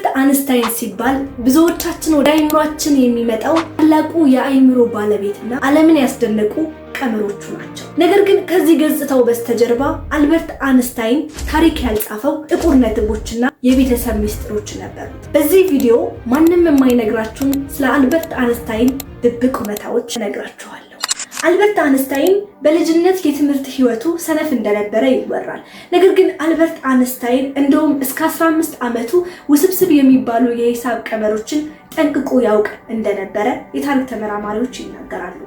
አልበርት አንስታይን ሲባል ብዙዎቻችን ወደ አይምሮአችን የሚመጣው ታላቁ የአይምሮ ባለቤትና ዓለምን ያስደነቁ ቀመሮቹ ናቸው። ነገር ግን ከዚህ ገጽታው በስተጀርባ አልበርት አንስታይን ታሪክ ያልጻፈው ጥቁር ነጥቦችና የቤተሰብ ሚስጥሮች ነበሩ። በዚህ ቪዲዮ ማንም የማይነግራችሁን ስለ አልበርት አንስታይን ድብቅ እውነታዎች እነግራችኋለሁ። አልበርት አንስታይን በልጅነት የትምህርት ህይወቱ ሰነፍ እንደነበረ ይወራል። ነገር ግን አልበርት አንስታይን እንደውም እስከ 15 ዓመቱ ውስብስብ የሚባሉ የሂሳብ ቀመሮችን ጠንቅቆ ያውቅ እንደነበረ የታሪክ ተመራማሪዎች ይናገራሉ።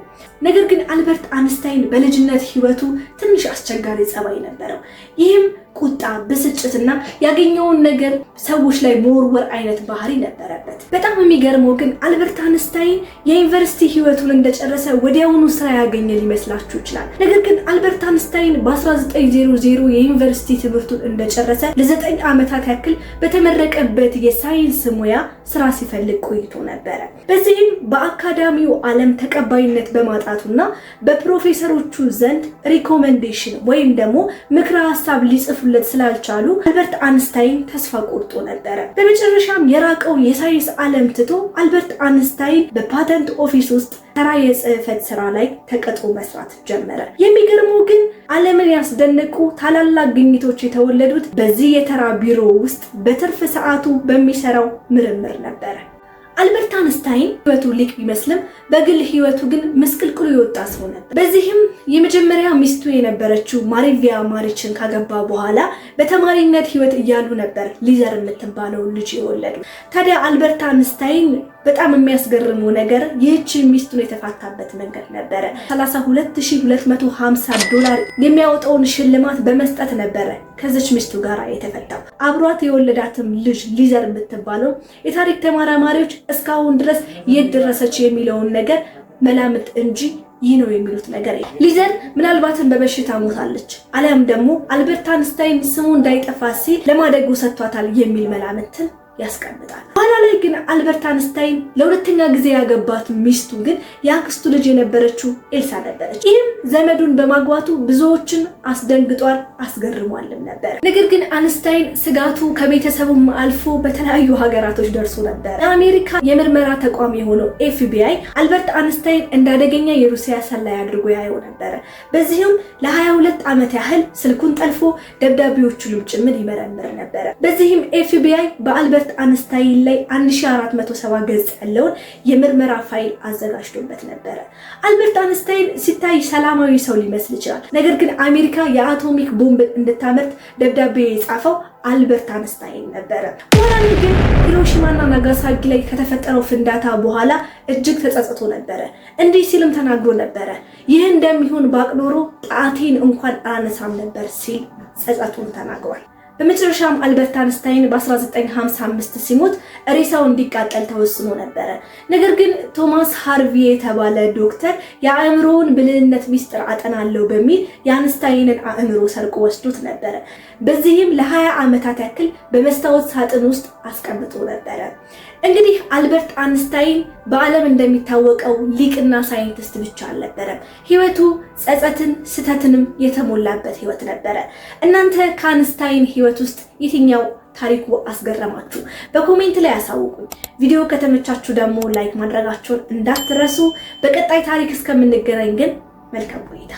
ነገር ግን አልበርት አንስታይን በልጅነት ህይወቱ ትንሽ አስቸጋሪ ጸባይ ነበረው። ይህም ቁጣ፣ ብስጭትና ያገኘውን ነገር ሰዎች ላይ መወርወር አይነት ባህሪ ነበረበት። በጣም የሚገርመው ግን አልበርት አንስታይን የዩኒቨርሲቲ ህይወቱን እንደጨረሰ ወዲያውኑ ስራ ያገኘ ሊመስላችሁ ይችላል። ነገር ግን አልበርት አንስታይን በ1900 የዩኒቨርሲቲ ትምህርቱን እንደጨረሰ ለ9 ዓመታት ያክል በተመረቀበት የሳይንስ ሙያ ስራ ሲፈልግ ቆይቶ ነበረ። በዚህም በአካዳሚው ዓለም ተቀባይነት በማጣቱና በፕሮፌሰሮቹ ዘንድ ሪኮመንዴሽን ወይም ደግሞ ምክረ ሀሳብ ሊጽፉለት ስላልቻሉ አልበርት አንስታይን ተስፋ ቆርጦ ነበረ። በመጨረሻም የራቀውን የሳይንስ ዓለም ትቶ አልበርት አንስታይን በፓተንት ኦፊስ ውስጥ ተራ የጽህፈት ስራ ላይ ተቀጥሮ መስራት ጀመረ። የሚገርመው ግን ዓለምን ያስደነቁ ታላላቅ ግኝቶች የተወለዱት በዚህ የተራ ቢሮ ውስጥ በትርፍ ሰዓቱ በሚሰራው ምርምር ነበረ። አልበርት አንስታይን ህይወቱ ሊቅ ቢመስልም በግል ህይወቱ ግን ምስቅልቅሉ የወጣ ሰው ነበር። በዚህም የመጀመሪያ ሚስቱ የነበረችው ማሪቪያ ማሪችን ካገባ በኋላ በተማሪነት ህይወት እያሉ ነበር ሊዘር የምትባለው ልጅ የወለዱ። ታዲያ አልበርት አንስታይን በጣም የሚያስገርመው ነገር ይህችን ሚስቱን የተፋታበት መንገድ ነበረ። $32,250 የሚያወጣውን ሽልማት በመስጠት ነበረ ከዚች ሚስቱ ጋር የተፈታው። አብሯት የወለዳትም ልጅ ሊዘር የምትባለው የታሪክ ተመራማሪዎች እስካሁን ድረስ የት ደረሰች የሚለውን ነገር መላምት እንጂ ይህ ነው የሚሉት ነገር ሊዘር ምናልባትም በበሽታ ሞታለች፣ አሊያም ደግሞ አልበርት አንስታይን ስሙ እንዳይጠፋ ሲል ለማደጎ ሰጥቷታል የሚል መላምትን ያስቀምጣል። ኋላ ላይ ግን አልበርት አንስታይን ለሁለተኛ ጊዜ ያገባት ሚስቱ ግን የአክስቱ ልጅ የነበረችው ኤልሳ ነበረች። ይህም ዘመዱን በማግባቱ ብዙዎችን አስደንግጧል፣ አስገርሟልም ነበር። ነገር ግን አንስታይን ስጋቱ ከቤተሰቡም አልፎ በተለያዩ ሀገራቶች ደርሶ ነበር። የአሜሪካ የምርመራ ተቋም የሆነው FBI አልበርት አንስታይን እንዳደገኛ የሩሲያ ሰላይ አድርጎ ያየው ነበር። በዚህም ለ22 ዓመት ያህል ስልኩን ጠልፎ ደብዳቤዎቹንም ጭምር ይመረምር ነበር። በዚህም FBI በአልበርት አንስታይን ላይ 1470 ገጽ ያለውን የምርመራ ፋይል አዘጋጅቶበት ነበር። አልበርት አንስታይን ሲታይ ሰላማዊ ሰው ሊመስል ይችላል። ነገር ግን አሜሪካ የአቶሚክ ቦምብ እንድታመርት ደብዳቤ የጻፈው አልበርት አንስታይን ነበር። በኋላ ግን ሂሮሺማና ናጋሳኪ ላይ ከተፈጠረው ፍንዳታ በኋላ እጅግ ተጸጽቶ ነበር። እንዲህ ሲልም ተናግሮ ነበር፣ ይህ እንደሚሆን ባቅኖሮ ጣቴን እንኳን አላነሳም ነበር ሲል ጸጸቱን ተናግሯል። በመጨረሻም አልበርት አንስታይን በ1955 ሲሞት ሬሳው እንዲቃጠል ተወስኖ ነበር። ነገር ግን ቶማስ ሃርቪ የተባለ ዶክተር የአእምሮውን ብልህነት ሚስጥር አጠናለሁ በሚል የአንስታይንን አእምሮ ሰርቆ ወስዶት ነበር። በዚህም ለ20 ዓመታት ያክል በመስታወት ሳጥን ውስጥ አስቀምጦ ነበር። እንግዲህ አልበርት አንስታይን በዓለም እንደሚታወቀው ሊቅና ሳይንቲስት ብቻ አልነበረም። ህይወቱ ጸጸትን፣ ስተትንም የተሞላበት ህይወት ነበር። እናንተ ከአንስታይን ህይወት ውስጥ የትኛው ታሪኩ አስገረማችሁ? በኮሜንት ላይ አሳውቁኝ። ቪዲዮ ከተመቻችሁ ደግሞ ላይክ ማድረጋችሁን እንዳትረሱ። በቀጣይ ታሪክ እስከምንገናኝ ግን መልካም ቆይታ